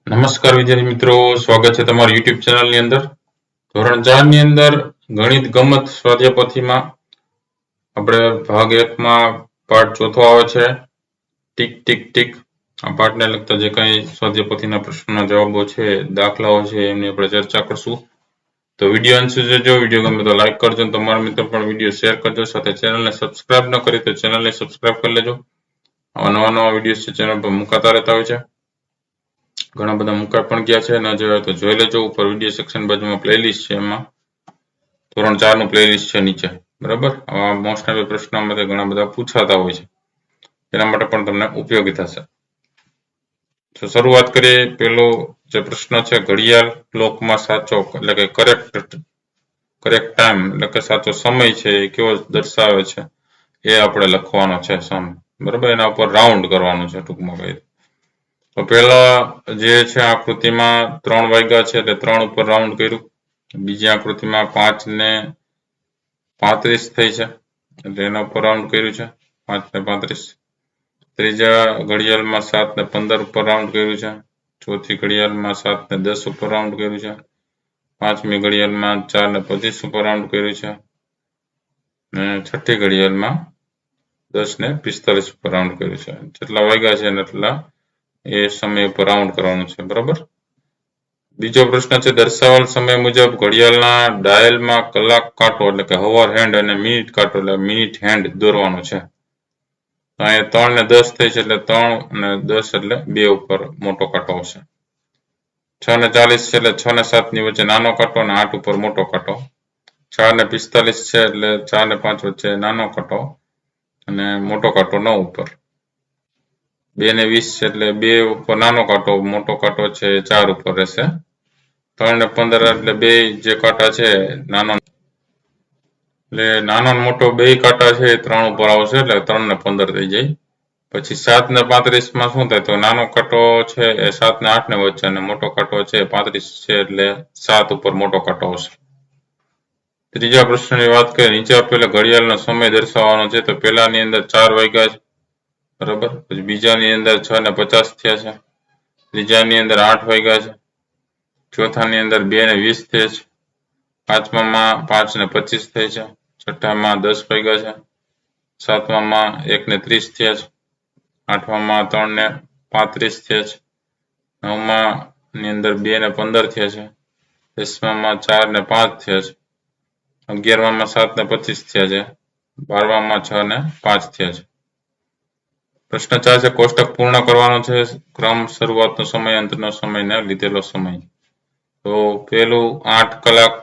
નમસ્કાર વિદ્યાર્થી મિત્રો, સ્વાગત છે તમારું યુટ્યુબ ચેનલની અંદર. ધોરણ 4 ની અંદર ગણિત ગમત સ્વાધ્યાય પોથીમાં આપણે ભાગ 1 માં પાઠ ચોથો આવે છે ટીક ટીક ટીક. આ પાઠને લગતા જે કંઈ સ્વાધ્યાય પોથીના પ્રશ્નોના જવાબો છે, દાખલાઓ છે, એમની આપણે ચર્ચા કરશું. તો વિડીયો અંત સુધી જોજો. વિડીયો ગમે તો લાઈક કરજો, તમારા મિત્રો પણ વિડીયો શેર કરજો. સાથે ચેનલને સબસ્ક્રાઇબ ન કરી તો ચેનલને સબસ્ક્રાઇબ કરી લેજો. આવા નવા વિડીયો છે ચેનલ પર મુકાતા રહેતા હોય છે. ઘણા બધા મુકાઈ પણ ગયા છે, ન જોયા તો જોઈ લેજો. ઉપર વિડીયો સેક્શન બાજુમાં પ્લેલિસ્ટ છે, એમાં ધોરણ 4 નું પ્લેલિસ્ટ છે નીચે. બરાબર, આવા મોસ્ટ ઓફ પ્રશ્નોમાંથી ઘણા બધા પૂછાતા હોય છે, એના માટે પણ તમને ઉપયોગી થશે. તો શરૂઆત કરીએ. પેલો જે પ્રશ્ન છે, ઘડિયાળ ક્લોકમાં સાચો એટલે કે કરેક્ટ ટાઈમ એટલે કે સાચો સમય છે એ કેવો દર્શાવે છે એ આપણે લખવાનો છે સામે. બરાબર, એના ઉપર રાઉન્ડ કરવાનું છે ટૂંકમાં કહીએ તો. પેલા જે છે આકૃતિમાં 3 વાગ્યા છે એટલે 3 ઉપર રાઉન્ડ કર્યું. બીજી આકૃતિમાં 5 ને 35 થઈ છે એટલે એના ઉપર રાઉન્ડ કર્યું છે, 5 ને 35. ત્રીજા ઘડિયાળમાં 7 ને 15 ઉપર રાઉન્ડ કર્યું છે. ચોથી ઘડિયાળમાં 7 ને 10 ઉપર રાઉન્ડ કર્યું છે. પાંચમી ઘડિયાળમાં 4 ને 25 ઉપર રાઉન્ડ કર્યું છે. અને છઠ્ઠી ઘડિયાળમાં 10 ને 45 ઉપર રાઉન્ડ કર્યું છે. જેટલા વાગ્યા છે એટલા એ સમય ઉપર રાઉન્ડ કરવાનું છે. બરાબર. બીજો પ્રશ્ન છે, દર્શાવેલ સમય મુજબ ઘડિયાળના ડાયલમાં કલાક કાંટો એટલે કે હવર હેન્ડ અને મિનિટ કાંટો એટલે મિનિટ હેન્ડ દોરવાનો છે. અહીંયા 3 ને 10 થઈ છે એટલે 3 અને 10 એટલે 2 ઉપર મોટો કાંટો આવશે. 6 ને 40 છે એટલે 6 ને 7 ની વચ્ચે નાનો કાંટો અને 8 ઉપર મોટો કાંટો. 4 ને 45 છે એટલે 4 ને 5 વચ્ચે નાનો કાંટો અને મોટો કાંટો 9 ઉપર. 2 ને 20 છે એટલે 2 ઉપર નાનો કાંટો, મોટો કાંટો છે 4 ઉપર રહેશે. 3 ને 15 એટલે 2 જે કાંટા છે નાનો એટલે નાનો ને મોટો 2 કાંટા છે 3 ઉપર આવશે એટલે 3 ને 15 થઈ જાય. પછી 7 ને 35 માં શું થાય તો નાનો કાંટો છે એ 7 ને 8 ને વચ્ચે અને મોટો કાંટો છે 35 છે એટલે 7 ઉપર મોટો કાંટો આવશે. ત્રીજા પ્રશ્નની વાત કરીએ, નીચે આપેલા ઘડિયાળનો સમય દર્શાવવાનો છે. તો પહેલાની અંદર 4 વાગ્યા છે. બરાબર, પછી બીજાની અંદર 6 ને 50 થયા છે. ત્રીજાની અંદર 8 વાગ્યા છે. ચોથાની અંદર 2 ને 20 થયા છે. પાંચમામાં 5 ને 25 થઈ છે. છઠ્ઠામાં 10 વાગ્યા છે. સાતમામાં 1 ને 30 થયા છે. આઠમામાં 3 ને 35 થયા છે. નવમા ની અંદર 2 ને 15 થયા છે. દસમામાં 4 ને 5 થયા છે. 11માં 7 ને 25 થયા છે. 12માં 6 ને 5 થયા છે. પ્રશ્ન 4 છે, કોષ્ટક પૂર્ણ કરવાનો છે. ક્રમ, શરૂઆતનો સમય, અંતનો સમય ને લીધેલો સમય. તો પેલું 8 કલાક,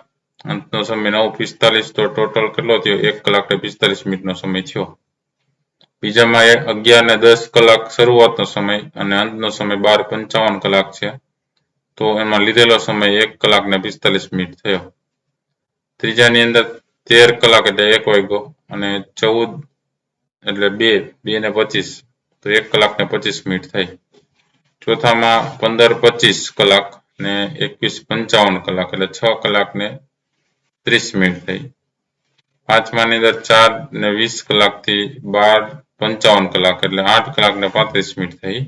અંતનો સમય 9:45, તો ટોટલ કેટલો થયો? 1 કલાક ને 45 મિનિટનો સમય થયો. બીજામાં 11 ને 10 કલાક શરૂઆતનો સમય અને અંતનો સમય 12:55 કલાક છે. તો એમાં લીધેલો સમય 1 કલાક ને 45 મિનિટ થયો. ત્રીજાની અંદર 13 કલાક એટલે 1 વાગ્યો અને 14 એટલે 2 ને 25 તો 1 કલાક ને 25 મિનિટ થઈ. ચોથામાં 15:25 કલાક ને 21:55 કલાક એટલે 6 કલાક ને 30 મિનિટ થઈ. પાંચમાની અંદર 4 ને 20 કલાક થી 12:55 કલાક એટલે 8 કલાક ને 35 મિનિટ થઈ.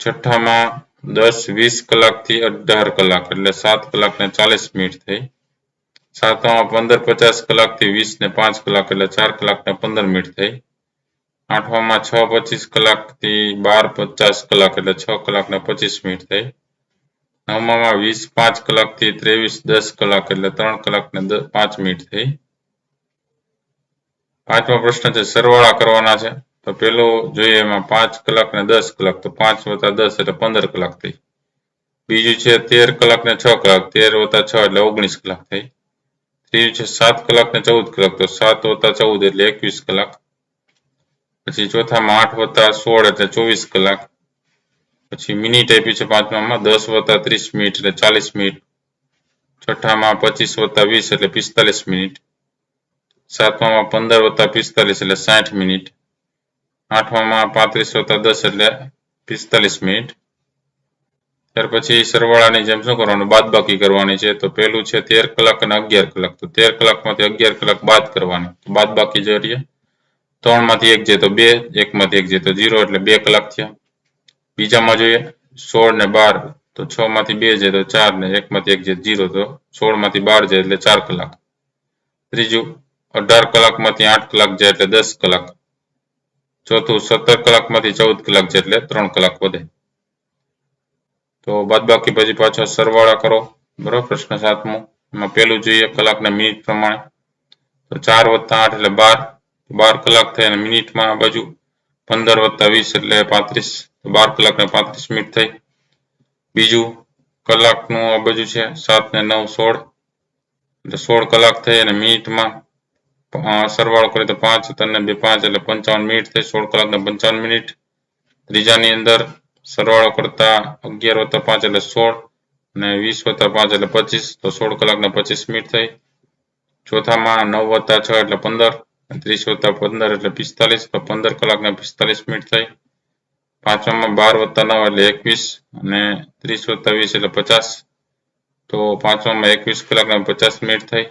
છઠ્ઠામાં 10-20 કલાક થી 18 કલાક એટલે 7 કલાક ને 40 મિનિટ થઈ. સાતમામાં 15:50 કલાક થી 20 ને 5 કલાક એટલે 4 કલાક ને 15 મિનિટ થઈ. આઠમામાં 6:25 કલાક થી 12:50 કલાક એટલે 6 કલાક ને 25 મિનિટ થઈ. નવમામાં 20:05 કલાક થી 23:10 કલાક એટલે 3 કલાક ને 5 મિનિટ થઈ. પાંચમો પ્રશ્ન છે, સરવાળા કરવાના છે. તો પેલો જોઈએ એમાં 5 કલાક ને 10 કલાક તો 5 + 10 એટલે 15 કલાક થઈ. બીજું છે 13 કલાક ને 6 કલાક, 13 + 6 એટલે 19 કલાક થઈ. ત્રીજું છે 7 કલાક ને 14 કલાક તો 7 + 14 એટલે 21 કલાક. પછી ચોથામાં 8 + 16 એટલે 24 કલાક. પછી મિનિટ આપી છે પાંચમામાં 10 + 30 મિનિટ એટલે 40 મિનિટ. છઠ્ઠામાં 25 + 20 એટલે 45 મિનિટ. સાતમામાં 15 + 45 એટલે 60 મિનિટ. આઠમામાં 35 + 10 એટલે 45 મિનિટ. ત્યાર પછી સરવાળાની જેમ શું કરવાનું? બાદબાકી કરવાની છે. તો પહેલું છે 13 કલાક અને 11 કલાક તો 13 કલાકમાંથી 11 કલાક બાદ કરવાની. બાદબાકી કરીએ 3 માંથી 1 જાય તો 2, 1 માંથી 1 જાય તો 0 એટલે 2 કલાક થયા. બીજામાં જોઈએ 16 ને 12 તો 6 માંથી 2 જાય તો 4 ને 1 માંથી 1 જાય 0 તો 16 માંથી 12 જાય એટલે 4 કલાક. ત્રીજું 18 કલાકમાંથી 8 કલાક જાય એટલે 10 કલાક. ચોથું 17 કલાકમાંથી 14 કલાક જાય એટલે 3 કલાક વધે. તો બાદબાકી પછી પાછા સરવાળા કરો. બરાબર. પ્રશ્ન 7મો એમાં પહેલું જોઈએ કલાકના મિનિટ પ્રમાણે. તો 4 + 8 એટલે 12. 12 કલાક થાય અને મિનિટમાં આ બાજુ 15 + 20 એટલે 35. તો 12 કલાક ને 35 મિનિટ થઈ. બીજું કલાકનું આ બાજુ છે 7 ને 9 16 એટલે 16 કલાક થઈ અને મિનિટમાં સરવાળો કરીએ તો 5 + 3 ને 2 5 એટલે 55 મિનિટ થઈ. 16 કલાક ને 55 મિનિટ. ત્રીજાની અંદર સરવાળો કરતા 11 + 5 એટલે 16 અને 20 + 5 એટલે 25 તો 16 કલાક ને 25 મિનિટ થઈ. ચોથામાં 9 + 6 એટલે 15 30 + 15 એટલે 45 તો 15 કલાક ને 45 મિનિટ થઈ. પાંચમામાં 12 + 9 એટલે 21 અને 30 + 20 એટલે 50 તો પાંચમામાં 21 કલાક ને 50 મિનિટ થઈ.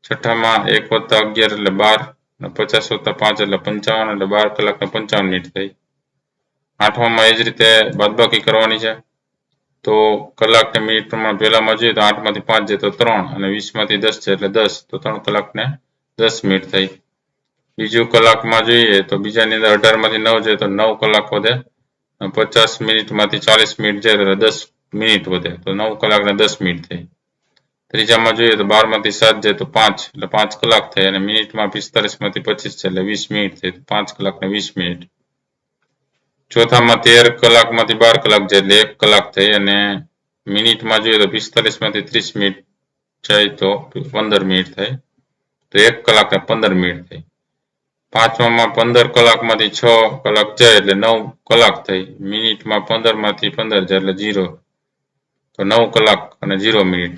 છઠ્ઠામાં 1 + 11 એટલે 12 અને 50 + 5 એટલે 55 એટલે 12 કલાક ને 55 મિનિટ થઈ. આઠમામાં એ જ રીતે બાદબાકી કરવાની છે. તો કલાક ને મિનિટ પ્રમાણે પહેલામાં જોઈએ તો 8 માંથી 5 જાય તો 3 અને 20 માંથી 10 જાય એટલે 10 તો 3 કલાક ને 10 મિનિટ થઈ. બીજું કલાકમાં જોઈએ તો બીજાની અંદર 18 માંથી 9 જાય તો 9 કલાક વધે. 50 મિનિટમાંથી 40 મિનિટ જાય તો 10 મિનિટ વધે તો 9 કલાક ને 10 મિનિટ થઈ. ત્રીજામાં જોઈએ તો 12 માંથી 7 જાય તો 5 એટલે 5 કલાક થાય અને મિનિટમાં 45 માંથી 25 છે એટલે 20 મિનિટ થઈ તો 5 કલાક ને 20 મિનિટ. ચોથામાં 13 કલાકમાંથી 12 કલાક જાય એટલે 1 કલાક થઈ અને મિનિટમાં જોઈએ તો 45 માંથી 30 મિનિટ જાય તો 15 મિનિટ થાય તો 1 કલાક ને 15 મિનિટ થઈ. પાંચમામાં 15 કલાકમાંથી 6 કલાક જાય એટલે 9 કલાક થઈ. મિનિટમાં 15 માંથી 15 જાય એટલે 0 તો 9 કલાક અને 0 મિનિટ.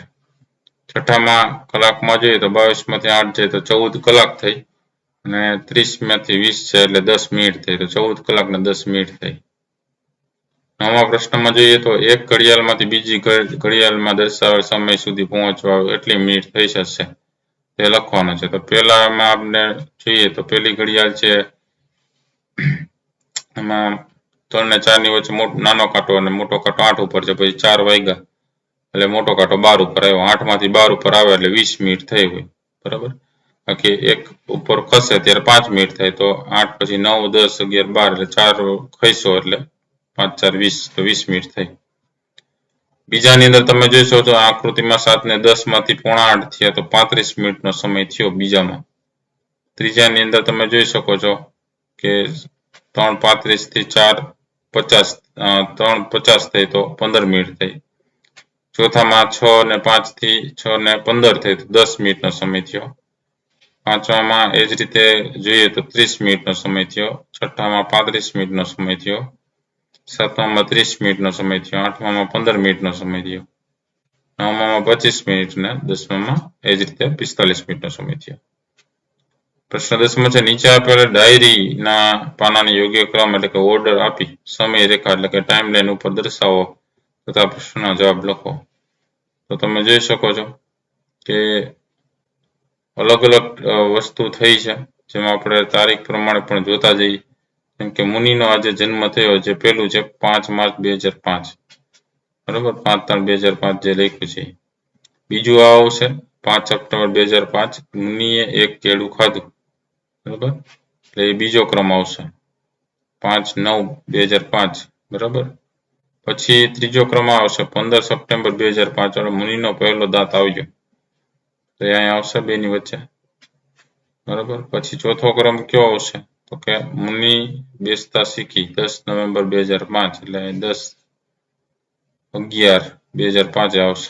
છઠ્ઠામાં કલાકમાં જોઈએ તો 22 માંથી 8 જાય તો 14 કલાક થઈ અને 30 માંથી 20 છે એટલે 10 મિનિટ થઈ તો 14 કલાક ને 10 મિનિટ થઈ. નવમા પ્રશ્નમાં જોઈએ તો એક ઘડિયાળમાંથી બીજી ઘડિયાળમાં દર્શાવેલ સમય સુધી પહોંચવા એટલી મિનિટ થઈ જશે તે લખવાનું છે. તો પહેલામાં આપણે જોઈએ તો પહેલી ઘડિયાળ છે એમાં 3 ને 4 ની વચ્ચે નાનો કાંટો અને મોટો કાંટો 8 ઉપર છે. પછી 4 વાગ્યા એટલે મોટો કાંટો 12 ઉપર આવ્યો. 8 માંથી 12 ઉપર આવે એટલે 20 મિનિટ થઈ હોય. બરાબર. બાકી એક ઉપર ખસે ત્યારે 5 મિનિટ થાય તો 8 પછી 9 10 11 12 એટલે 4 ખસ્યો એટલે 5 4 20 તો 20 મિનિટ થઈ. બીજાની અંદર તમે જોઈશો તો આકૃતિમાં 7 ને 10 માંથી 7:45 થયા તો 35 મિનિટનો સમય થયો બીજામાં. ત્રીજાની અંદર તમે જોઈ શકો છો કે 3:35 થી 4:50 3:50 થઈ તો 15 મિનિટ થઈ. ચોથામાં 6 ને 5 થી 6 ને 15 થઈ તો 10 મિનિટનો સમય થયો. પાંચમામાં એ જ રીતે જોઈએ તો 30 મિનિટનો સમય થયો. છઠ્ઠામાં 35 મિનિટનો સમય થયો. સાતમામાં 30 મિનિટનો સમય થયો. આઠમામાં 15 મિનિટનો સમય થયો. નવમામાં 25 મિનિટ ને દસમામાં એ જ રીતે 45 મિનિટનો સમય થયો. પ્રશ્ન 10મો છે નીચે આપેલ ડાયરીના પાનાની યોગ્ય ક્રમ એટલે કે ઓર્ડર આપી સમય રેખા એટલે કે ટાઈમ લાઈન ઉપર દર્શાવો તથા પ્રશ્નનો જવાબ લખો. તો તમે જોઈ શકો છો કે અલગ અલગ વસ્તુ થઈ છે જેમાં આપણે તારીખ પ્રમાણે પણ જોતા જઈએ. કેમ કે મુનિનો આજે જન્મ થયો જે પહેલું છે 5 માર્ચ 2005 બરાબર 5/3/2005 જે લખ્યું છે. બીજું આવશે 5 સપ્ટેમ્બર 2005 મુનિએ એક કેળું ખાધું બરાબર એટલે એ બીજો ક્રમ આવશે 5/9/2005 બરાબર. પછી ત્રીજો ક્રમ આવશે 15 સપ્ટેમ્બર 2005 મુનિનો પહેલો દાંત આવ્યો તો અહીંયા આવશે બેની વચ્ચે બરાબર. પછી ચોથો ક્રમ કયો આવશે તો કે મુનિ બેસતા શીખી 10 નવેમ્બર 2005 એટલે 10/11/2005 આવશે.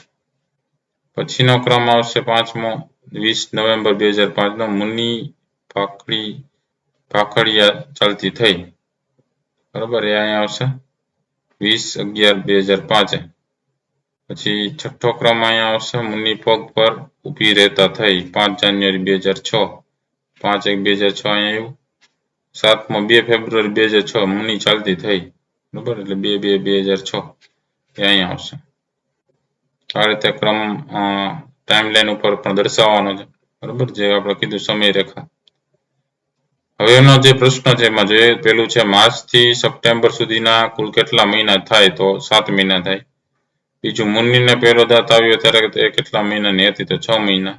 પછીનો ક્રમ આવશે પાંચમો 20 નવેમ્બર 2005 નો મુનિ ભાખડિયા ચાલતી થઈ બરાબર એ અહીંયા આવશે 20/11/2005. પછી છઠ્ઠો ક્રમ અહીંયા આવશે મુનિ પગ પર ઊભી રહેતા થઈ 5 જાન્યુઆરી 2006 5/1/2006 અહીંયા આવ્યું. સાતમો 2 ફેબ્રુઆરી 2006 મુનિ ચાલતી થઈ બરાબર એટલે 2/2/2006 એ અહીંયા આવશે. આ રીતે ક્રમ ટાઈમ લાઈન ઉપર પણ દર્શાવવાનો છે બરાબર જે આપણે કીધું સમય રેખા. હવેનો જે પ્રશ્ન છે એમાં જોઈએ, પેલું છે માર્ચ થી સપ્ટેમ્બર સુધીના કુલ કેટલા મહિના થાય? તો 7 મહિના થાય. બીજું, મુન્નીને પહેલો દાંત આવ્યો ત્યારે તે કેટલા મહિનાની હતી? તો 6 મહિના.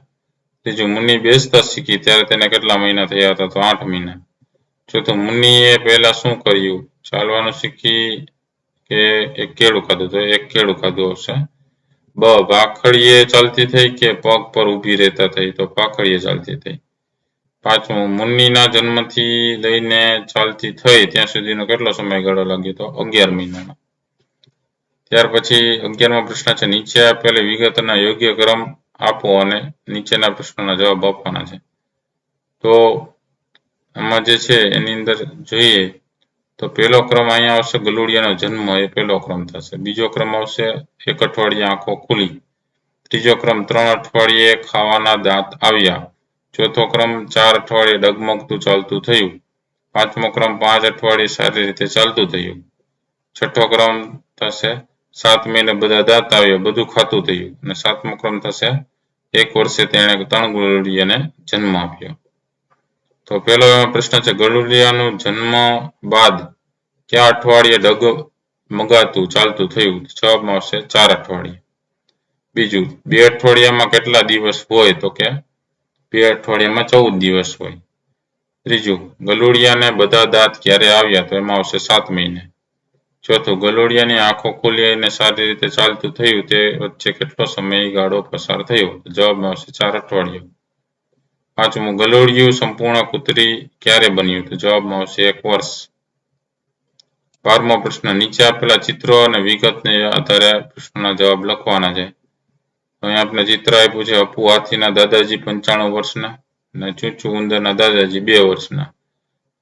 ત્રીજું, મુન્ની બેસતા શીખી ત્યારે તેને કેટલા મહિના થયા હતા? તો 8 મહિના. ચોથું, મુન્નીએ પહેલા શું કર્યું? ચાલવાનું શીખી કે એક કેળું ખાધું? તો એક કેળું ખાધું હશે. ભાખડીએ ચાલતી થઈ કે પગ પર ઊભી રહેતા થઈ? તો ભાખડીએ ચાલતી થઈ. પાંચમું, મુન્નીના જન્મથી લઈને ચાલતી થઈ ત્યાં સુધીનો કેટલો સમયગાળો લાગ્યો? તો 11 મહિનાનો. ત્યાર પછી 11મો પ્રશ્ન છે, નીચે આપેલી વિગતના યોગ્ય ક્રમ આપો અને નીચેના પ્રશ્નોના જવાબ આપવાના છે. તો આમાં જે છે એની અંદર જોઈએ તો પહેલો ક્રમ અહીંયા આવશે, ગલુડિયાનો જન્મ, એ પહેલો ક્રમ થશે. બીજો ક્રમ આવશે 1 અઠવાડિયે આંખો ખુલી. ત્રીજો ક્રમ 3 અઠવાડિયે ખાવાના દાંત આવ્યા. ચોથો ક્રમ 4 અઠવાડિયે ડગમગતું ચાલતું થયું. પાંચમો ક્રમ 5 અઠવાડિયે સારી રીતે ચાલતું થયું. છઠ્ઠો ક્રમ થશે 7 મહિને બધા દાંત આવ્યા, બધું ખાતું થયું. અને સાતમો ક્રમ થશે 1 વર્ષે તેણે 3 ગલુડિયાને જન્મ આપ્યો. તો પહેલો પ્રશ્ન છે, ગલુડિયાનો જન્મ બાદ કયા અઠવાડિયે ડગમગાતું ચાલતું થયું? જવાબમાં આવશે 4 અઠવાડિયે. બીજું, 2 અઠવાડિયામાં કેટલા દિવસ હોય? તો કે 2 અઠવાડિયામાં 14 દિવસ હોય. ત્રીજું, ગલુડિયાને બધા દાંત ક્યારે આવ્યા? તો એમાં આવશે 7 મહિને. ચોથું, ગલુડિયાની આંખો ખુલી અને સારી રીતે ચાલતું થયું તે વચ્ચે કેટલો સમયગાળો પસાર થયો? જવાબમાં આવશે 4 અઠવાડિયું. પાંચમું, ગલુડિયું સંપૂર્ણ કૂતરી ક્યારે બન્યું? તો જવાબમાં આવશે 1 વર્ષ. 12મો પ્રશ્ન, નીચે આપેલા ચિત્રો અને વિગતને આધારે પ્રશ્નના જવાબ લખવાના છે. અહીંયા આપણે ચિત્ર આપ્યું છે, અપુ હાથીના દાદાજી 95 વર્ષના અને ચૂચુ ઉંદરના દાદાજી 2 વર્ષના,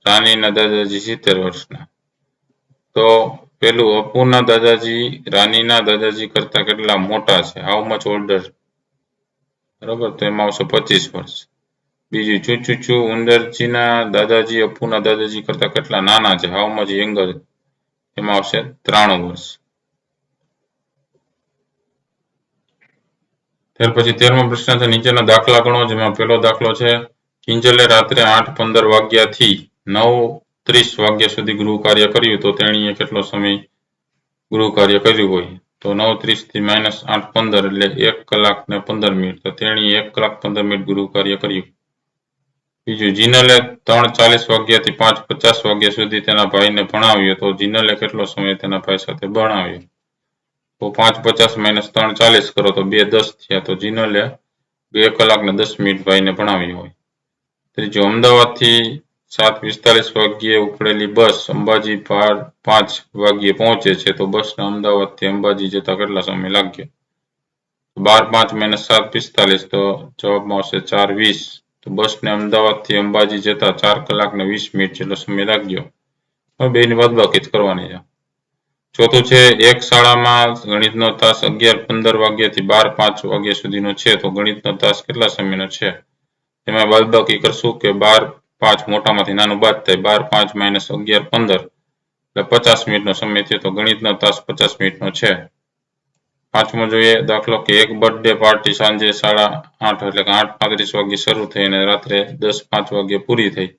રાનીના દાદાજી 70 વર્ષના. તો પેલું, અપુના દાદાજી રાનીના દાદાજી કરતા કેટલા મોટા છે? How much older? બરાબર, તો એમાં આવશે 25 વર્ષ. બીજું, ચૂચુ ઉંદરજીના દાદાજી અપુના દાદાજી કરતા કેટલા નાના છે? How much younger? એમાં આવશે 93 વર્ષ. ત્યાર પછી 13મો પ્રશ્ન છે, નીચેના દાખલા ગણો. જેમાં પહેલો દાખલો છે, કિંજલે રાત્રે 8:15 વાગ્યાથી 9:30 વાગ્યા સુધી ગૃહ કાર્ય કર્યું તો તેણીએ કેટલો સમય ગૃહ કાર્ય કર્યું હોય? તો 9:30 થી -8:15 એટલે 1 કલાક ને 15 મિનિટ. તો તેણીએ 1 કલાક 15 મિનિટ ગૃહ કાર્ય કર્યું. બીજું, જીનલે 3:40 વાગ્યાથી 5:50 વાગ્યા સુધી તેના ભાઈને ભણાવ્યો તો જીનલે કેટલો સમય તેના ભાઈ સાથે ભણાવ્યો? તો 5:50 - 3:40 કરો તો 2:10 થયા. તો જીનલે 2 કલાક ને 10 મિનિટ ભાઈને ભણાવ્યો હોય. ત્રીજું, અમદાવાદથી 7:45 વાગ્યે ઉપડેલી બસ અંબાજી 5 વાગ્યે પહોંચે છે તો બસને અમદાવાદથી અંબાજી જતા કેટલા સમય લાગ્યો? 12:05 - 7:45 તો જવાબમાં આવશે 4:20. તો બસને અમદાવાદથી અંબાજી જતા 4 કલાક ને 20 મિનિટ જેટલો સમય લાગ્યો. હવે બેની બાદબાકી જ કરવાની છે. ચોથું છે, એક શાળામાં ગણિતનો તાસ 11:15 વાગ્યાથી 12:05 વાગ્યા સુધીનો છે તો ગણિતનો તાસ કેટલા સમયનો છે? એમાં બાદબાકી કરશું કે 12:05 મોટામાંથી નાનું બાદ થાય, 12:05 - 11:15 એટલે 50 મિનિટનો સમય થયો તો ગણિતનો તાસ 50 મિનિટનો છે. પાંચમો જોઈએ દાખલો કે એક બર્થડે પાર્ટી સાંજે 8:30 એટલે કે 8:35 વાગ્યે શરૂ થઈ અને રાત્રે 10:05 વાગ્યે પૂરી થઈ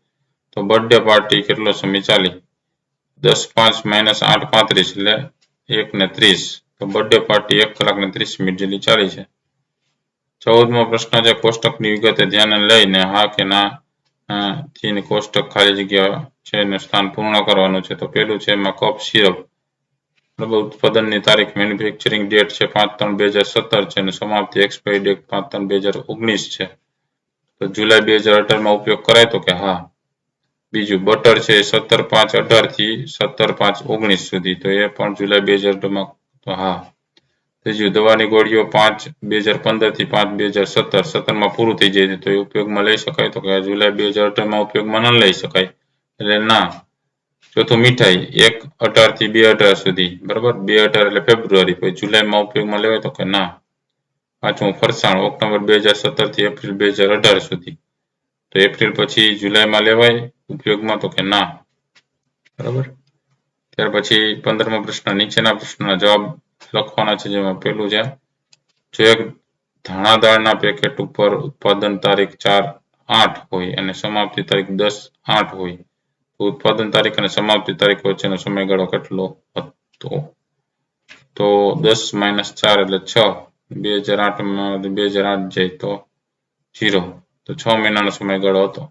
તો બર્થડે પાર્ટી કેટલો સમય ચાલી? 10:05 - 8:35 એટલે 1:30. તો બર્થડે પાર્ટી 1 કલાક ને 30 મિનિટ જેટલી ચાલી છે. 14મો પ્રશ્ન છે, કોષ્ટકની વિગતે ધ્યાને લઈને હા કે ના થી કોષ્ટક ખાલી જગ્યા છે એનું સ્થાન પૂર્ણ કરવાનું છે. તો પેલું છે એમાં કપ સિરપ, બરાબર, ઉત્પાદનની તારીખ મેન્યુફેક્ચરિંગ ડેટ છે 5/3/2017 છે અને સમાપ્તિ એક્સપાયરી ડેટ 5/3/2019 છે. તો જુલાઈ 2018 ઉપયોગ કરાય તો કે હા. બીજું, બટર છે 17/5/18 થી 17/5/19 સુધી તો એ પણ જુલાઈ 2018 તો હા. ત્રીજું, દવાની ગોળીઓ 5/2015 થી 5/2017 પૂરું થઈ જાય તો એ ઉપયોગમાં લઈ શકાય તો કે જુલાઈ 2018 ઉપયોગમાં ન લઈ શકાય એટલે ના. ચોથું, મીઠાઈ 1/18 થી 2/18 સુધી, બરાબર, 2/18 એટલે ફેબ્રુઆરી, પછી જુલાઈમાં ઉપયોગમાં લેવાય તો કે ના. પાંચમું, ફરસાણ ઓક્ટોબર 2017 થી એપ્રિલ 2018 સુધી તો એપ્રિલ પછી જુલાઈમાં લેવાય ઉપયોગમાં તો કે ના, બરાબર. ત્યાર પછી 15મો પ્રશ્ન, નીચેના પ્રશ્નના જવાબ લખવાના છે. જેમાં પેલું છે, જો એક ધાણા દાળના પેકેટ ઉપર ઉત્પાદન તારીખ 4 8 હોય અને સમાપ્તિ તારીખ 10/8 હોય તો ઉત્પાદન તારીખ અને સમાપ્તિ તારીખ વચ્ચેનો સમયગાળો કેટલો હતો? તો 10 - 4 એટલે 6. 2008 માં 2008 જાય તો 0, તો 6 મહિનાનો સમયગાળો હતો.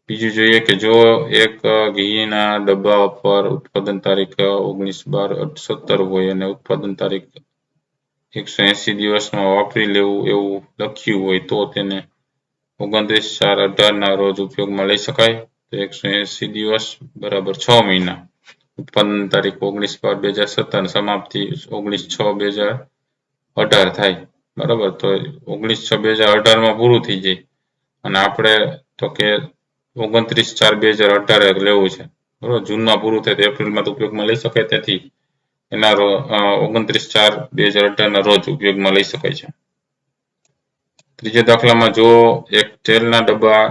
બીજું જોઈએ કે જો એક ઘીના ડબ્બા પર ઉત્પાદન તારીખ 19/12/17 હોય અને ઉત્પાદન તારીખ 180 દિવસમાં વાપરી લેવું એવું લખ્યું હોય તો તેને 29/4/18 રોજ ઉપયોગમાં લઈ શકાય. તો 180 દિવસ બરાબર 6 મહિના. ઉત્પાદન તારીખ 19/12/2017 અને સમાપ્તિ 19/6/2018 થાય. બરાબર, તો 19/6/2018 માં પૂરું થઈ જાય અને આપણે તો કે 29/4/2018 લેવું છે. બરાબર, જૂનમાં પૂરું થાય તો એપ્રિલમાં તો ઉપયોગમાં લઈ શકાય, તેથી એના 29/4/2018 ના રોજ ઉપયોગમાં લઈ શકાય છે. ત્રીજા દાખલામાં જો એક તેલના ડબ્બા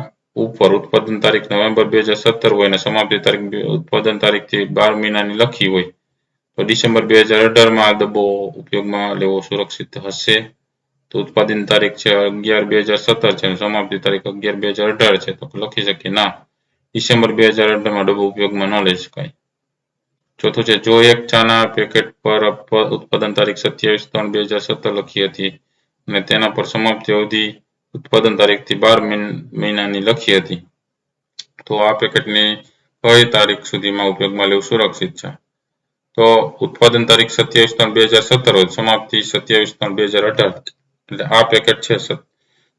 ઉપર ઉત્પાદન તારીખ નવેમ્બર 2017 હોય અને સમાપ્તિ તારીખ ઉત્પાદન તારીખથી 12 મહિનાની લખી હોય તો ડિસેમ્બર 2018 માં આ ડબ્બો ઉપયોગમાં લેવો સુરક્ષિત હશે? તો ઉત્પાદન તારીખ છે 11/2017 છે અને સમાપ્તિ તારીખ 11/2018 છે તો લખી શકીએ ના, ડિસેમ્બર 2018 માં ડબ્બો ઉપયોગમાં ન લઈ શકાય. ચોથું છે જો એક ચાના પેકેટ પર ઉત્પાદન તારીખ 27/3/2017 લખી હતી અને તેના પર સમાપ્તિ અવધિ ઉત્પાદન તારીખથી 12 મહિનાની લખી હતી તો આ પેકેટની કઈ તારીખ સુધીમાં ઉપયોગમાં લેવું સુરક્ષિત છે? તો ઉત્પાદન તારીખ 27/3/2017 હોય, સમાપ્તિ 27/3/2018, એટલે આ પેકેટ છે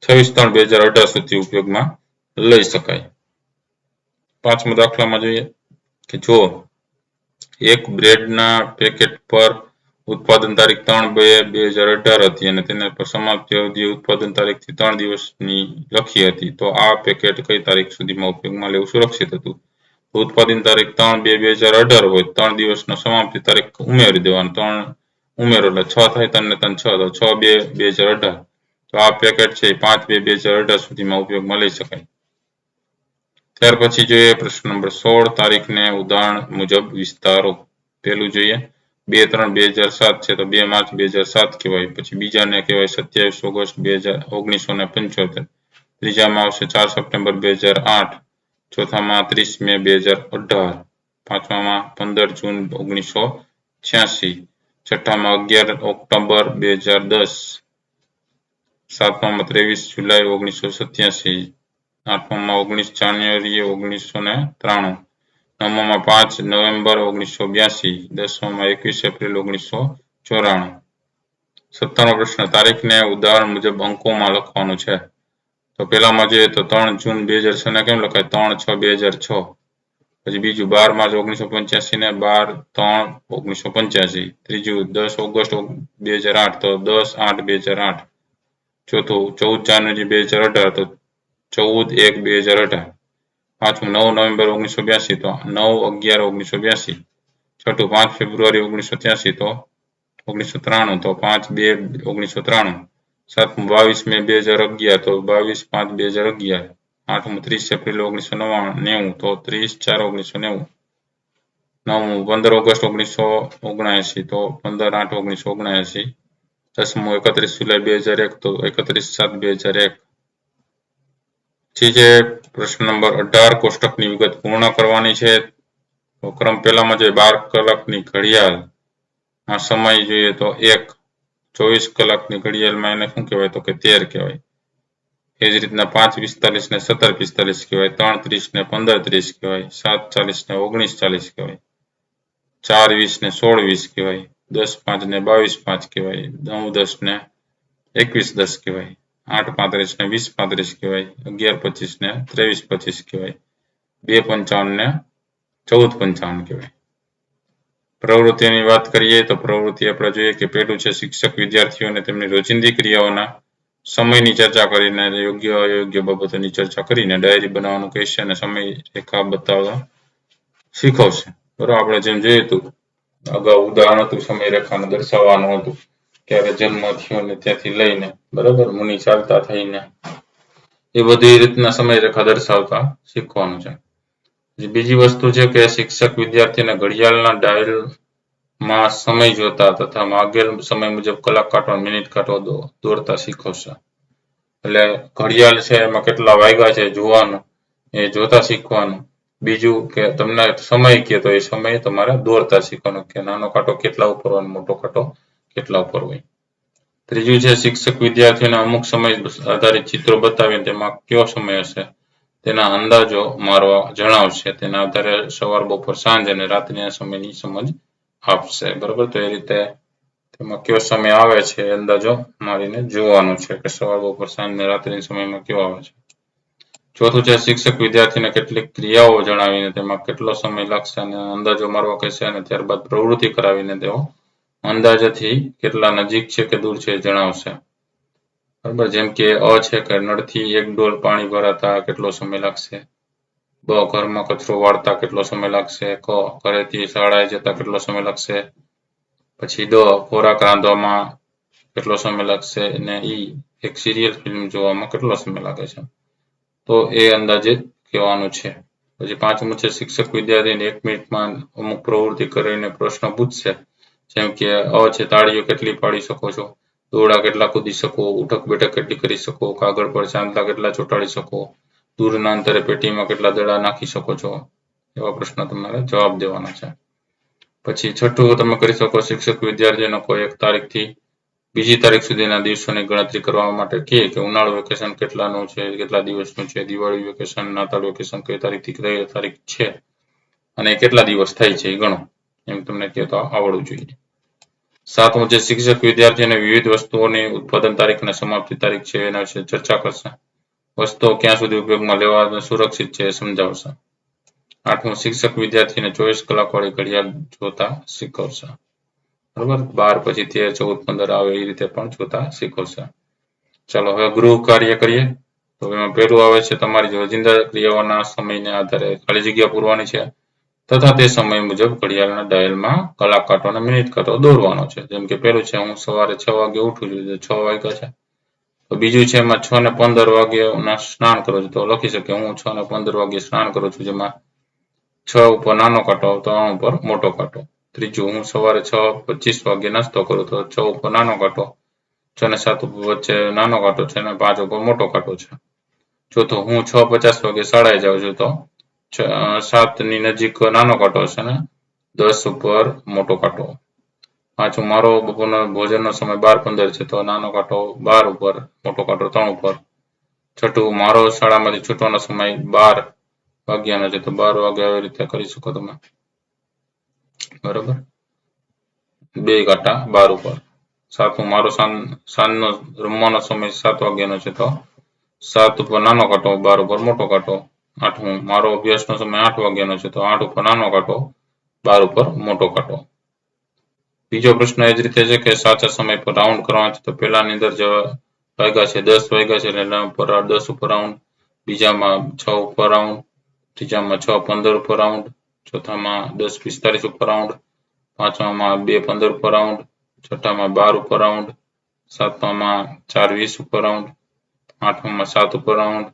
26/3/2018 સુધી ઉપયોગમાં લઈ શકાય. પાંચમા દાખલામાં જોઈએ કે જો એક બ્રેડના પેકેટ પર ઉત્પાદન તારીખ 3/2/2018 હતી અને તેના પર સમાપ્તિ અવધિ ઉત્પાદન તારીખથી 3 દિવસની લખી હતી તો આ પેકેટ કઈ તારીખ સુધીમાં ઉપયોગમાં લેવું સુરક્ષિત હતું? ઉત્પાદન તારીખ 3/2/2018 હોય, 3 દિવસનો સમાપ્તિ તારીખ ઉમેરી દેવાનો, 3 ઉમેરો એટલે 6 થાય, 3 ને 3 6, તો 6/2/2018, તો આ પેકેટ છે 5/2/2018 સુધીમાં ઉપયોગમાં લઈ શકાય. ત્યાર પછી જોઈએ પ્રશ્ન નંબર 16, તારીખને ઉદાહરણ મુજબ વિસ્તારો. પહેલું જોઈએ 2/3/2007 છે તો 2 માર્ચ 2007 કહેવાય. પછી બીજાને કહેવાય 27 ઓગસ્ટ 1975. ત્રીજામાં આવશે 4 સપ્ટેમ્બર 2008. ચોથામાં 30 મે 2018. પાંચમામાં 15 જૂન 1986. છઠ્ઠામાં 11 ઓક્ટોબર 2010. સાતમામાં 23 જુલાઈ 1987. આઠમામાં 19 જાન્યુઆરી 1993. નવમામાં 5 નવેમ્બર 1982. દસમામાં 21 એપ્રિલ 1994. 17મો પ્રશ્ન તારીખને ઉદાહરણ મુજબ અંકોમાં લખવાનું છે. તો પહેલામાં જોઈએ તો 3 જૂન 2006 ને કેમ લખાય? 3/6/2006. પછી બીજું 12 માર્ચ 1985 ને 12/3/1985. ત્રીજું 10 ઓગસ્ટ 2008 તો 10/8/2008. ચોથું 14 જાન્યુઆરી 2018 તો 14/1/2018. પાંચમું 9 નવેમ્બર 1982 તો 9/11/1982. છઠ્ઠું 5 ફેબ્રુઆરી 1983 તો 1993 તો 5/2/1993. સાતમું 22 મે 2011 તો 22/5/2011. આઠમું 30 એપ્રિલ 1990 તો 30/4/1990. નવમું 15 ઓગસ્ટ 1979 તો 15/8/1979. દસમું 31 જુલાઈ 2001 તો 31/7/2001. જે પ્રશ્ન નંબર 18 કોષ્ટકની વિગત પૂર્ણ કરવાની છે. તો ક્રમ પહેલામાં જે 12 કલાકની ઘડિયાળ આ સમય જોઈએ તો 1. 24 કલાકની ઘડિયાળમાં એને શું કહેવાય? તો કે 13 કહેવાય. એ જ રીતના 5:45 ને 17:45 કહેવાય. 3:30 ને 15:30 કહેવાય. 7:40 ને 19:40 કહેવાય. 4:20 ને 16:20 કહેવાય. 10:05 ને 22:05 કહેવાય. 9:10 ને 21:10 કહેવાય. 8:35 ને 20:35 કહેવાય. 11:25 ને 23:25 કહેવાય. 2:55 ને 14:55 કહેવાય. પ્રવૃત્તિની વાત કરીએ તો પ્રવૃત્તિ આપણે જોઈએ કે પહેલું છે શિક્ષક વિદ્યાર્થીઓને તેમની રોજિંદી ક્રિયાઓના સમયની ચર્ચા કરીને યોગ્ય અયોગ્ય બાબતોની ચર્ચા કરીને ડાયરી બનાવવાનું કહેશે અને સમય રેખા બતાવવા શીખવશે. બરાબર, આપણે જેમ જોયું હતું અગાઉ ઉદાહરણ હતું સમય રેખાને દર્શાવવાનું હતું, ક્યારે જન્મ થયો ને ત્યાંથી લઈને બરાબર મુનિ ચાલતા થઈને એ બધી રીતના સમય રેખા દર્શાવતા શીખવાનું છે. બીજી વસ્તુ છે કે શિક્ષક વિદ્યાર્થીને ઘડિયાળના ડાયલમાં સમય જોતા તથા માગેલ સમય મુજબ કલાક કાંટવા મિનિટ કાંટવા દોરતા શીખવશે. એટલે ઘડિયાળ છે એમાં કેટલા વાગ્યા છે જોવાનું, એ જોતા શીખવાનું. બીજું કે તમને સમય કહે તો એ સમય તમારે દોરતા શીખવાનો કે નાનો કાંટો કેટલા ઉપર હોય, મોટો કાંટો કેટલા ઉપર હોય. ત્રીજું છે શિક્ષક વિદ્યાર્થીઓને અમુક સમય આધારિત ચિત્રો બતાવીને તેમાં કયો સમય હશે તેના અંદાજો મારવા જણાવશે. તેના આધારે સવાર, બપોર, સાંજ અને રાત્રિના સમયની સમજ આપશે. બરોબર, તો એ રીતે તેમાં કયો સમય આવે છે એ અંદાજો મારીને જોવાનું છે કે સવાર, બપોર, સાંજ અને રાત્રિના સમયમાં કયો આવે છે. ચોથું છે શિક્ષક વિદ્યાર્થીને કેટલીક ક્રિયાઓ જણાવીને તેમાં કેટલો સમય લાગશે અને અંદાજો મારવા કહેશે અને ત્યારબાદ પ્રવૃત્તિ કરાવીને તેઓ અંદાજથી કેટલા નજીક છે કે દૂર છે એ જણાવશે. બરાબર, જેમ કે અ છે કે નળથી 1 ડોલ પાણી ભરાતા કેટલો સમય લાગશે. બ ઘરમાં કચરો વાળતા કેટલો સમય લાગશે. ક ઘરેથી શાળાએ જતા કેટલો સમય લાગશે. પછી દ ખોરાક રાંધવામાં કેટલો સમય લાગશે અને ઈ એક સિરિયલ ફિલ્મ જોવામાં કેટલો સમય લાગે છે. તો એ અંદાજે કહેવાનું છે. પછી પાંચમું છે શિક્ષક વિદ્યાર્થીને 1 મિનિટમાં અમુક પ્રવૃત્તિ કરીને પ્રશ્ન પૂછશે. જેમ કે અ છે તાળીઓ કેટલી પાડી શકો છો, દોરડા કેટલા કૂદી શકો, ઉઠક બેઠક કેટલી કરી શકો, કાગળ પર ચાંદલા કેટલા ચોંટાડી શકો, દૂરના અંતરે પેટીમાં કેટલા દડા નાખી શકો છો. એવા પ્રશ્નો તમારે જવાબ દેવાના છે. પછી છઠ્ઠું તમે કરી શકો શિક્ષક વિદ્યાર્થીઓને કોઈ એક તારીખથી બીજી તારીખ સુધીના દિવસોની ગણતરી કરવા માટે કે ઉનાળુ વેકેશન કેટલાનું છે, કેટલા દિવસનું છે, દિવાળી વેકેશન, નાતાળ વેકેશન કઈ તારીખથી કઈ તારીખ છે અને કેટલા દિવસ થાય છે એ ગણો. એમ તમને કહે તો આવડવું જોઈએ. સાતમું છે શિક્ષક વિદ્યાર્થીઓને વિવિધ વસ્તુઓની ઉત્પાદન તારીખ અને સમાપ્તિ તારીખ છે એના વિશે ચર્ચા કરશે. વસ્તુઓ ક્યાં સુધી ઉપયોગમાં લેવા સુરક્ષિત છે એ સમજાવશે. આઠમું શિક્ષક વિદ્યાર્થીને 24 કલાક વાળી ઘડિયાળ જોતા શીખવશે. બરોબર, 12 પછી 13, 14, 15 આવે એ રીતે પણ જોતા શીખવશે. ચાલો હવે ગૃહ કાર્ય કરીએ. તો એમાં પહેલું આવે છે તમારી રોજિંદા ક્રિયાઓના સમયને આધારે ખાલી જગ્યા પૂરવાની છે તથા તે સમય મુજબ ઘડિયાળના ડાયલમાં કલાક કાંટો અને મિનિટ કાંટો દોરવાનો છે. જેમ કે પહેલું છે હું સવારે 6 વાગે ઉઠું છું, 6 વાગ્યા છે. તો બીજું છે એમાં 6 ને 15 વાગે સ્નાન કરું છું, તો લખી શકીએ હું 6 ને 15 વાગે સ્નાન કરું છું, જેમાં 6 ઉપર નાનો કાંટો, 3 ઉપર મોટો કાંટો. ત્રીજું હું સવારે 6:25 વાગે નાસ્તો કરું, તો 6 ઉપર નાનો કાંટો, 6 ને 7 વચ્ચે નાનો કાંટો છે અને 5 ઉપર મોટો કાંટો છે. ચોથું હું 6:50 વાગે શાળાએ જાઉં છું, તો 7 ની નજીક નાનો કાંટો છે અને 10 ઉપર મોટો કાંટો. પાંચમું મારો બપોરનો ભોજનનો સમય 12:15 છે, તો નાનો કાંટો 12 ઉપર, મોટો કાંટો 3 ઉપર. છઠ્ઠું મારો શાળામાંથી છૂટવાનો સમય 12 વાગ્યાનો છે, તો 12 વાગે આવી રીતે કરી શકો તમે. બરોબર, 2 કાંટા 12 ઉપર. સાતમું મારો સાંજનો રમવાનો સમય 7 વાગ્યાનો છે, તો 7 ઉપર નાનો કાંટો, 12 ઉપર મોટો કાંટો. આઠમું મારો અભ્યાસનો સમય 8 વાગ્યાનો છે, તો 8 ઉપર નાનો કાંટો, 12 ઉપર મોટો કાંટો. બીજો પ્રશ્ન એ જ રીતે છે કે સાચા સમય પર રાઉન્ડ કરવાનો છે. તો પહેલાની અંદર જે વાગ્યા છે 10 વાગ્યા છે એટલે એના ઉપર 10 ઉપર રાઉન્ડ, બીજામાં 6 ઉપર રાઉન્ડ, ત્રીજામાં 6:15 ઉપર રાઉન્ડ, ચોથામાં 10:45 ઉપર રાઉન્ડ, પાંચમામાં 2:15 ઉપર રાઉન્ડ, છઠ્ઠામાં 12 ઉપર રાઉન્ડ, સાતમામાં 4:20 ઉપર રાઉન્ડ, આઠમામાં 7 ઉપર રાઉન્ડ,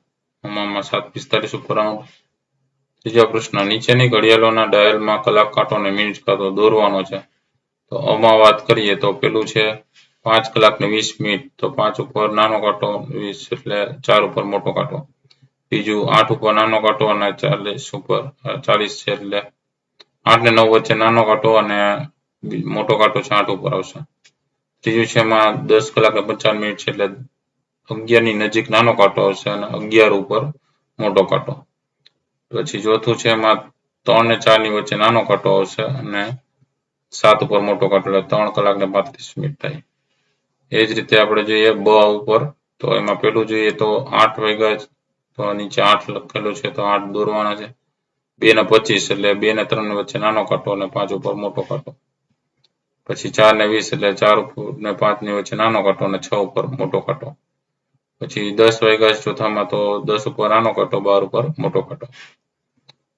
નવમામાં 7:45 ઉપર રાઉન્ડ. ત્રીજો પ્રશ્ન નીચેની ઘડિયાળોના ડાયલમાં કલાક કાંટો અને મિનિટ કાંટો દોરવાનો છે. તો આમાં વાત કરીએ તો પેલું છે 5 કલાક ને 20 મિનિટ, તો 5 ઉપર નાનો કાંટો, 20 એટલે 4 ઉપર મોટો કાંટો. બીજું 8 ઉપર નાનો કાંટો અને 40 ઉપર 40 છે એટલે 8 ને 9 વચ્ચે નાનો કાંટો અને મોટો કાંટો છે 8 ઉપર આવશે. ત્રીજું છે એમાં 10 કલાક ને 55 મિનિટ છે એટલે 11 ની નજીક નાનો કાંટો આવશે અને 11 ઉપર મોટો કાંટો. પછી ચોથું છે એમાં 3 ને 4 ની વચ્ચે નાનો કાંટો આવશે અને 7 ઉપર મોટો કાંટો, એટલે 3 કલાક ને 35 મિનિટ થાય. એ જ રીતે આપણે જોઈએ બ ઉપર, તો એમાં પેલું જોઈએ તો 8 વાગ્યા, તો નીચે 8 લખેલું છે, તો 8 દોરવાના છે. 2 ને 25 એટલે 2 ને 3 ની વચ્ચે નાનો કાંટો અને 5 ઉપર મોટો કાંટો. પછી 4 ને 20 એટલે 4 ઉપર ને 5 ની વચ્ચે નાનો કાંટો અને 6 ઉપર મોટો કાંટો. પછી 10 વાગ્યા ચોથામાં, તો 10 ઉપર નાનો કાંટો, 12 ઉપર મોટો કાંટો.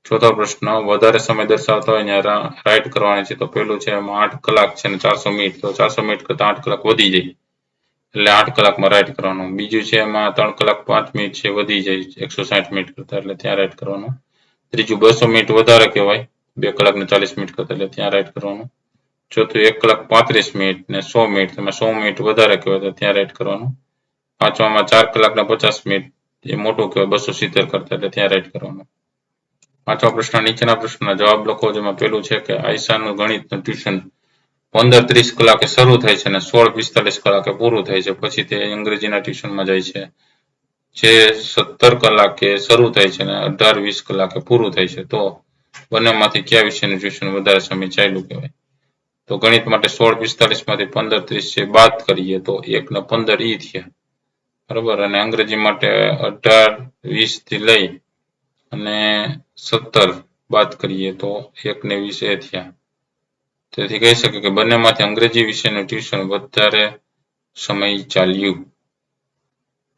ચોથો પ્રશ્ન વધારે સમય દર્શાવતા હોય ત્યાં રાઈટ કરવાની છે. તો પેલું છે એમાં 8 કલાક છે અને 400 મિનિટ, તો 400 મિનિટ કરતા 8 કલાક વધી જાય એટલે 8 કલાકમાં રાઈટ કરવાનું. બીજું છે એમાં 3 કલાક 5 મિનિટ છે વધી જાય 160 મિનિટ કરતા, એટલે ત્યાં રાઈટ કરવાનું. ત્રીજું 200 મિનિટ વધારે કહેવાય 2 કલાક ને 40 મિનિટ કરતા, એટલે ત્યાં રાઈટ કરવાનું. ચોથું 1 કલાક 35 મિનિટ ને 100 મિનિટ, તમે 100 મિનિટ વધારે કહેવાય તો ત્યાં રાઈટ કરવાનું. પાંચમામાં 4 કલાકના 50 મિનિટ એ મોટું કહેવાય 270 કરતા, એટલે ત્યાં રાઈટ કરવાનું. પાંચમો પ્રશ્ન, નીચેના પ્રશ્નના જવાબ લખો. જેમાં પેલું છે કે આયશાનું ગણિતનું ટ્યુશન 15:30 કલાકે શરૂ થાય છે અને 16:45 કલાકે પૂરું થાય છે. પછી તે અંગ્રેજીના ટ્યુશનમાં જાય છે જે 17 કલાકે શરૂ થાય છે અને 18-20 કલાકે પૂરું થાય છે. તો બંનેમાંથી કયા વિષયનું ટ્યુશન વધારે સમય ચાલ્યું કહેવાય? તો ગણિત માટે 16:45 માંથી 15:30 છે બાદ કરીએ તો 1 ને 15 ઈ થયા, બરોબર. અને અંગ્રેજી માટે 18-20 થી લઈ અને 17 બાદ કરીએ તો 1 ને 20 એ થયા. તેથી કહી શકે કે બંનેમાંથી અંગ્રેજી વિષયનું ટ્યુશન વધારે સમય ચાલ્યું.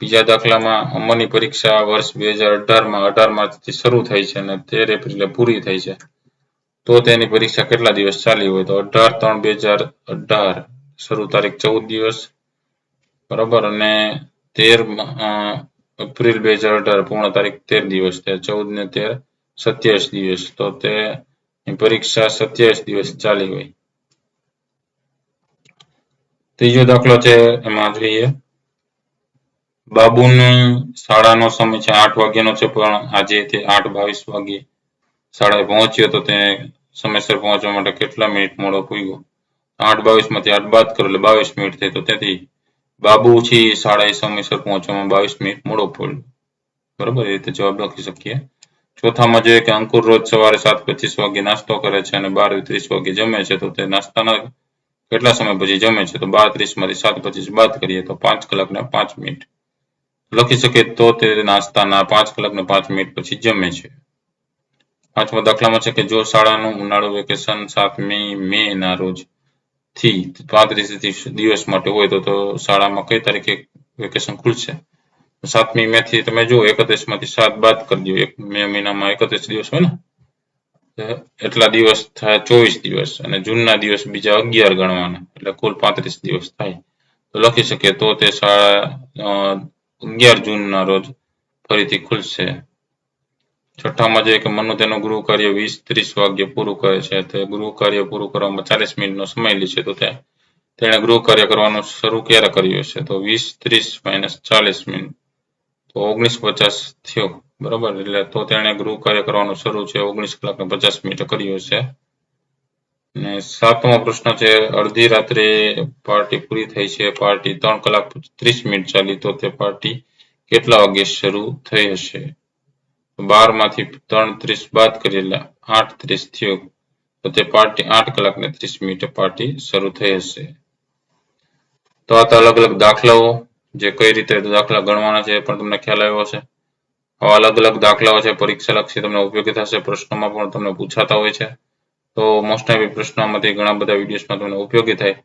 બીજા દાખલામાં અમરની પરીક્ષા વર્ષ 2018માં 18 માર્ચથી શરૂ થાય છે અને 13 એપ્રિલે પૂરી થાય છે. તો તેની પરીક્ષા કેટલા દિવસ ચાલી હોય? તો 18/3/2018 શરૂ તારીખ 14 દિવસ, બરાબર. અને 13 એપ્રિલ 2018 પૂર્ણ તારીખ 13 દિવસ, 14 ને 13 27 દિવસ. તો તે પરીક્ષા 27 દિવસ ચાલી હોય. ત્રીજો દાખલો છે, એમાં જોઈએ બાબુની શાળાનો સમય છે 8 વાગ્યાનો છે, પણ આજે તે 8:22 વાગે શાળાએ પહોંચ્યો. તો તે સમયસર પહોંચવા માટે કેટલા મિનિટ મોડો પૂગ્યો? 8:22 માંથી 8 બાદ કરો એટલે 22 મિનિટ થઈ. તો તેથી બાબુ છે શાળાએ સમયસર પહોંચવામાં 22 મિનિટ મોડો પડ્યો, બરાબર. એ રીતે જવાબ લખી શકીએ. ચોથામાં જોઈએ કે અંકુર રોજ સવારે 7:25 વાગે નાસ્તો કરે છે અને 12:30 વાગે જમે છે. તો તે નાસ્તાના કેટલા સમય પછી જમે છે? તો 12:30 માંથી 7:25 બાદ કરીએ તો 5 કલાક ને 5 મિનિટ લખી શકીએ. તો તે નાસ્તાના 5 કલાક ને 5 મિનિટ પછી જમે છે. પાંચમા દાખલામાં છે કે જો શાળાનું ઉનાળુ વેકેશન 7મી મે ના રોજ થી 35 દિવસ માટે હોય તો શાળામાં કઈ તારીખે વેકેશન ખુલશે? 7મી મે થી તમે જો 31 માંથી 7 બાદ કરી દો. મે મહિનામાં 31 દિવસ હોય ને, એટલા દિવસ થાય 24 દિવસ અને જૂનના દિવસ બીજા 11 ગણવાના, એટલે કુલ 35 દિવસ થાય. તો લખી શકીએ તો તે શાળા 11 જૂનના રોજ ફરીથી ખુલશે. છઠ્ઠામાં જોઈએ કે મનુ તેનું ગૃહ કાર્ય 20-30 વાગ્યે પૂરું કરે છે. તે ગૃહ કાર્ય પૂરું કરવામાં 40 મિનિટનો સમય લે છે. તો તેણે ગૃહ કાર્ય કરવાનું શરૂ ક્યારે કર્યું હશે? તો 20-30 - 40 મિનિટ, તો 19:50 થયો, બરાબર. એટલે તો તેણે ગૃહ કાર્ય કરવાનું શરૂ છે 19 કલાક ને 50 મિનિટે કર્યું હશે. અને સાતમો પ્રશ્ન છે, અડધી રાત્રે પાર્ટી પૂરી થઈ છે. પાર્ટી 3 કલાક 30 મિનિટ ચાલી. તો તે પાર્ટી કેટલા વાગે શરૂ થઈ હશે? 12 માંથી 3:30 બાદ કરીએ એટલે 8:30 થયો. તો તે પાર્ટી 8 કલાક ને 30 મિનિટે પાર્ટી શરૂ થઈ હશે. તો આ અલગ અલગ દાખલાઓ, જે કઈ રીતે દાખલા ગણવાના છે એ પણ તમને ખ્યાલ આવ્યો હશે. આવા અલગ અલગ દાખલાઓ છે પરીક્ષા લક્ષી તમને ઉપયોગી થશે. પ્રશ્નોમાં પણ તમને પૂછાતા હોય છે. તો મોસ્ટ ઓફ પ્રશ્નોમાંથી ઘણા બધા વિડીયોઝમાં તમને ઉપયોગી થાય.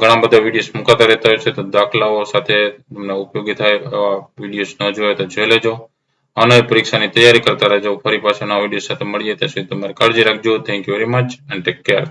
ઘણા બધા વિડીયોઝ મુકાતા રહેતા હોય છે. તો દાખલાઓ સાથે તમને ઉપયોગી થાય એવા વિડીયોઝ ન જોયા તો જોઈ લેજો. અને પરીક્ષાની તૈયારી કરતા રહેજો. ફરી પાછા નવા વિડીયો સાથે મળીએ. ત્યાં સુધી તમારી કાળજી રાખજો. Thank you very much and take care.